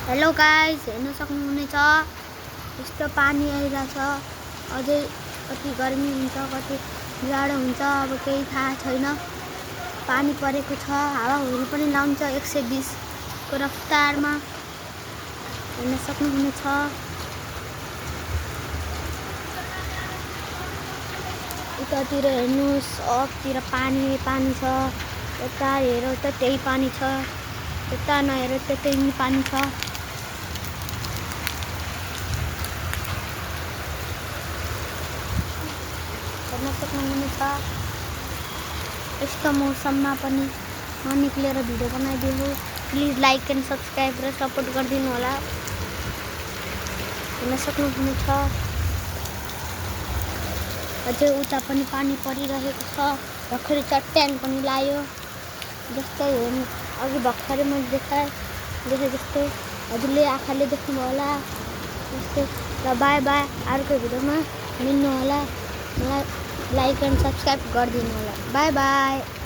Hello guys, हेर्न सक्नुहुनेछ यस्तो पानी आइरहेछ। अझै कति गर्मी हुन्छ, कति जाडो हुन्छ, अब केही थाहा छैन। पानी परेको छ, हावाहुरी पनि लाउँछ 120 को रफ्तारमा। हेर्न सक्नुहुनेछ। उतातिर हेर्नुहोस्, सबतिर पानी पानी छ। यता हेर त त्यही पानी छ, यता नहेर त त्यही पानी छ। हेर्न सक्नुहुनेछ। यस्तो मौसममा पनि ननिक्लेर भिडियो बनाइदिनु। प्लिज लाइक एन्ड सब्सक्राइब र सपोर्ट गरिदिनु होला। हेर्न सक्नुहुनेछ। अझै उता पनि पानी परिरहेको छ। भर्खरै चट्याङ पनि लायो। जस्तै हेर्नु, अघि भर्खरै मैले देखे जस्तै हजुरले आँखाले देख्नुभयो होला। जस्तै र बाई बाई, अर्को भिडियोमा मिल्नु होला। मलाई लाइक एन्ड सब्सक्राइब गरिदिनु होला। By by.